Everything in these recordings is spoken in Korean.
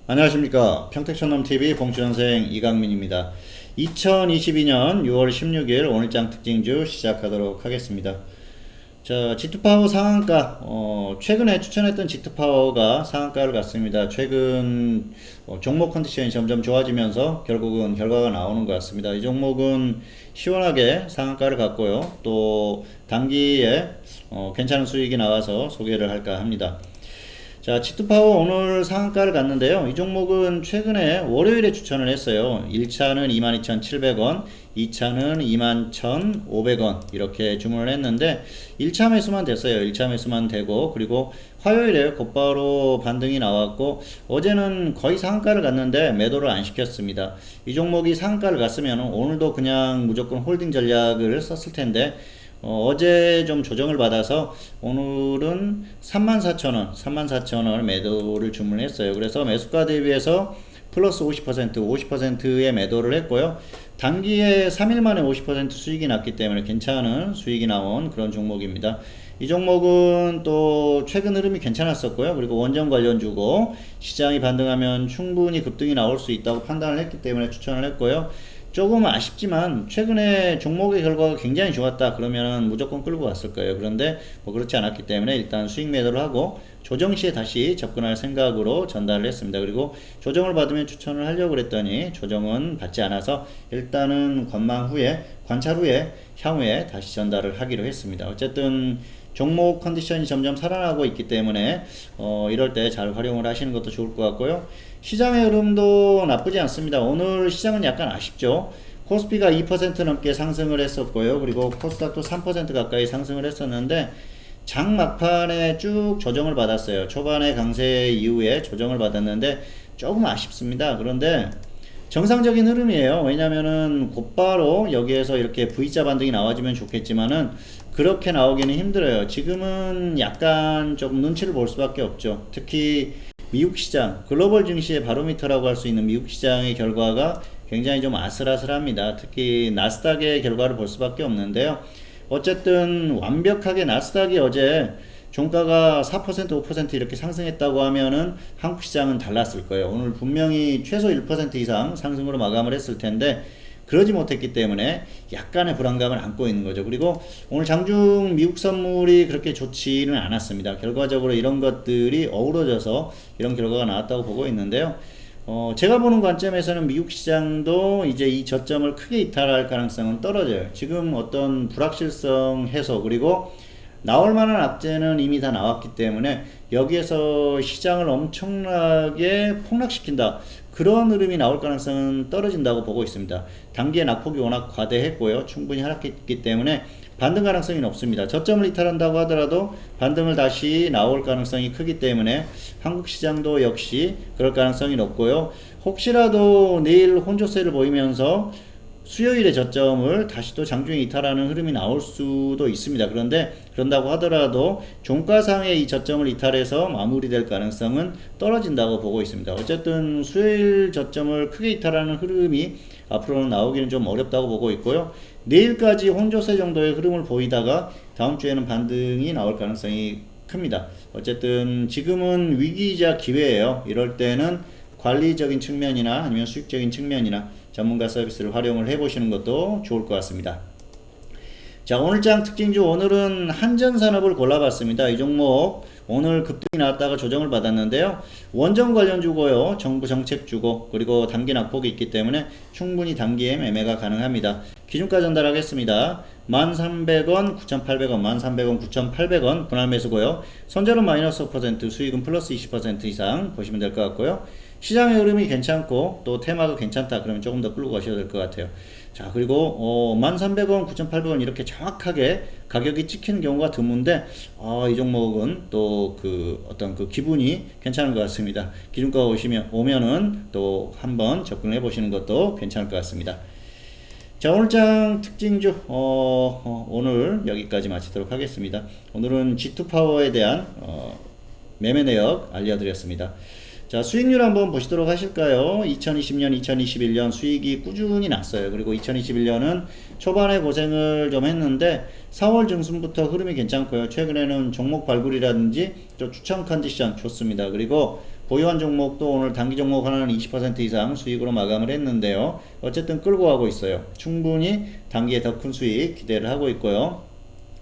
안녕하십니까. 평택천넘TV 봉추선생 이강민입니다. 2022년 6월 16일 오늘장 특징주 시작하도록 하겠습니다. 자, G2파워 상한가, 최근에 추천했던 G2파워가 상한가를 갔습니다. 최근 종목 컨디션이 점점 좋아지면서 결국은 결과가 나오는 것 같습니다. 이 종목은 시원하게 상한가를 갔고요. 또 단기에 괜찮은 수익이 나와서 소개를 할까 합니다. 자, G2파워 오늘 상한가를 갔는데요. 이 종목은 최근에 월요일에 추천을 했어요. 1차는 22,700원, 2차는 21,500원 이렇게 주문을 했는데 1차 매수만 됐어요. 1차 매수만 되고, 그리고 화요일에 곧바로 반등이 나왔고, 어제는 거의 상한가를 갔는데 매도를 안 시켰습니다. 이 종목이 상한가를 갔으면 오늘도 그냥 무조건 홀딩 전략을 썼을 텐데 어제 좀 조정을 받아서 오늘은 34,000원 매도를 주문했어요. 그래서 매수가 대비해서 플러스 50%의 매도를 했고요. 단기에 3일 만에 50% 수익이 났기 때문에 괜찮은 수익이 나온 그런 종목입니다. 이 종목은 또 최근 흐름이 괜찮았었고요. 그리고 원전 관련주고 시장이 반등하면 충분히 급등이 나올 수 있다고 판단을 했기 때문에 추천을 했고요. 조금 아쉽지만 최근에 종목의 결과가 굉장히 좋았다 그러면 무조건 끌고 갔을 거예요. 그런데 뭐 그렇지 않았기 때문에 일단 수익 매도를 하고 조정 시에 다시 접근할 생각으로 전달을 했습니다. 그리고 조정을 받으면 추천을 하려고 그랬더니 조정은 받지 않아서 일단은 관찰 후에 향후에 다시 전달을 하기로 했습니다. 어쨌든 종목 컨디션이 점점 살아나고 있기 때문에 이럴 때 잘 활용을 하시는 것도 좋을 것 같고요. 시장의 흐름도 나쁘지 않습니다. 오늘 시장은 약간 아쉽죠. 코스피가 2% 넘게 상승을 했었고요. 그리고 코스닥도 3% 가까이 상승을 했었는데 장 막판에 쭉 조정을 받았어요. 초반에 강세 이후에 조정을 받았는데 조금 아쉽습니다. 그런데 정상적인 흐름이에요. 왜냐면은 곧바로 여기에서 이렇게 V자 반등이 나와주면 좋겠지만은 그렇게 나오기는 힘들어요. 지금은 약간 조금 눈치를 볼 수밖에 없죠. 특히 미국 시장, 글로벌 증시의 바로미터라고 할 수 있는 미국 시장의 결과가 굉장히 좀 아슬아슬합니다. 특히 나스닥의 결과를 볼 수밖에 없는데요. 어쨌든 완벽하게 나스닥이 어제 종가가 4% 5% 이렇게 상승했다고 하면은 한국 시장은 달랐을 거예요. 오늘 분명히 최소 1% 이상 상승으로 마감을 했을 텐데 그러지 못했기 때문에 약간의 불안감을 안고 있는 거죠. 그리고 오늘 장중 미국 선물이 그렇게 좋지는 않았습니다. 결과적으로 이런 것들이 어우러져서 이런 결과가 나왔다고 보고 있는데요. 제가 보는 관점에서는 미국 시장도 이제 이 저점을 크게 이탈할 가능성은 떨어져요. 지금 어떤 불확실성 해소, 그리고 나올 만한 악재는 이미 다 나왔기 때문에 여기에서 시장을 엄청나게 폭락시킨다, 그런 흐름이 나올 가능성은 떨어진다고 보고 있습니다. 단기에 낙폭이 워낙 과대했고요. 충분히 하락했기 때문에 반등 가능성이 높습니다. 저점을 이탈한다고 하더라도 반등을 다시 나올 가능성이 크기 때문에 한국 시장도 역시 그럴 가능성이 높고요. 혹시라도 내일 혼조세를 보이면서 수요일의 저점을 다시 또 장중에 이탈하는 흐름이 나올 수도 있습니다. 그런데 그런다고 하더라도 종가상의 이 저점을 이탈해서 마무리될 가능성은 떨어진다고 보고 있습니다. 어쨌든 수요일 저점을 크게 이탈하는 흐름이 앞으로는 나오기는 좀 어렵다고 보고 있고요. 내일까지 혼조세 정도의 흐름을 보이다가 다음 주에는 반등이 나올 가능성이 큽니다. 어쨌든 지금은 위기이자 기회예요. 이럴 때는 관리적인 측면이나 아니면 수익적인 측면이나 전문가 서비스를 활용을 해보시는 것도 좋을 것 같습니다. 자, 오늘장 특징주, 오늘은 한전산업을 골라봤습니다. 이 종목 오늘 급등이 나왔다가 조정을 받았는데요. 원전 관련주고요. 정부 정책주고, 그리고 단기 낙폭이 있기 때문에 충분히 단기에 매매가 가능합니다. 기준가 전달하겠습니다. 1300원, 9800원, 1300원, 9800원 분할 매수고요. 손절은 마이너스 5%, 수익은 플러스 20% 이상 보시면 될 것 같고요. 시장의 흐름이 괜찮고 또 테마가 괜찮다 그러면 조금 더 끌고 가셔야 될 것 같아요. 자, 그리고 1300원, 9800원 이렇게 정확하게 가격이 찍히는 경우가 드문데 이 종목은 또 어떤 기분이 괜찮은 것 같습니다. 기준가 오면은 또 한번 접근해 보시는 것도 괜찮을 것 같습니다. 자, 오늘장 특징주 오늘 여기까지 마치도록 하겠습니다. 오늘은 G2파워에 대한 매매 내역 알려드렸습니다. 자, 수익률 한번 보시도록 하실까요? 2020년, 2021년 수익이 꾸준히 났어요. 그리고 2021년은 초반에 고생을 좀 했는데 4월 중순부터 흐름이 괜찮고요. 최근에는 종목 발굴이라든지 또 추천 컨디션 좋습니다. 그리고 보유한 종목도 오늘 단기 종목 하나는 20% 이상 수익으로 마감을 했는데요. 어쨌든 끌고 가고 있어요. 충분히 단기에 더 큰 수익 기대를 하고 있고요.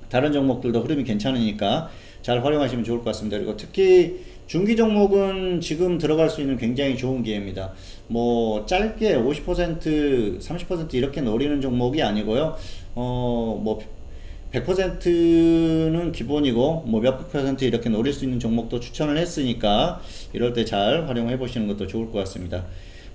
다른 종목들도 흐름이 괜찮으니까 잘 활용하시면 좋을 것 같습니다. 그리고 특히 중기 종목은 지금 들어갈 수 있는 굉장히 좋은 기회입니다. 뭐 짧게 50%, 30% 이렇게 노리는 종목이 아니고요. 뭐 100%는 기본이고 뭐 몇백 퍼센트 이렇게 노릴 수 있는 종목도 추천을 했으니까 이럴 때 잘 활용해 보시는 것도 좋을 것 같습니다.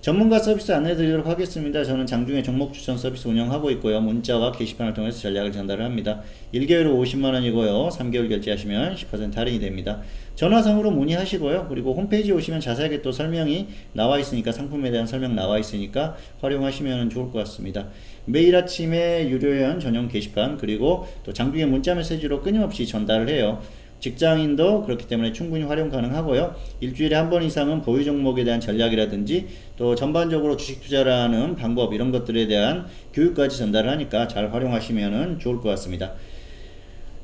전문가 서비스 안내 드리도록 하겠습니다. 저는 장중에 종목 추천 서비스 운영하고 있고요. 문자와 게시판을 통해서 전략을 전달을 합니다. 1개월에 50만원이고요. 3개월 결제하시면 10% 할인이 됩니다. 전화상으로 문의하시고요. 그리고 홈페이지에 오시면 자세하게 또 설명이 나와 있으니까, 상품에 대한 설명 나와 있으니까 활용하시면 좋을 것 같습니다. 매일 아침에 유료회원 전용 게시판, 그리고 또 장중에 문자 메시지로 끊임없이 전달을 해요. 직장인도 그렇기 때문에 충분히 활용 가능하고요. 일주일에 한 번 이상은 보유 종목에 대한 전략이라든지 또 전반적으로 주식 투자를 하는 방법, 이런 것들에 대한 교육까지 전달을 하니까 잘 활용하시면 좋을 것 같습니다.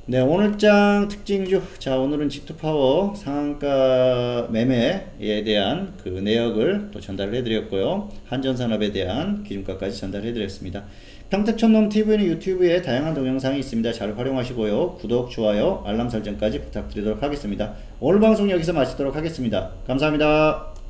네, 오늘장 특징주. 자, 오늘은 G2파워 상한가 매매에 대한 그 내역을 또 전달을 해드렸고요. 한전산업에 대한 기준가까지 전달해드렸습니다. 평택촌놈TV는 유튜브에 다양한 동영상이 있습니다. 잘 활용하시고요. 구독, 좋아요, 알람 설정까지 부탁드리도록 하겠습니다. 오늘 방송 여기서 마치도록 하겠습니다. 감사합니다.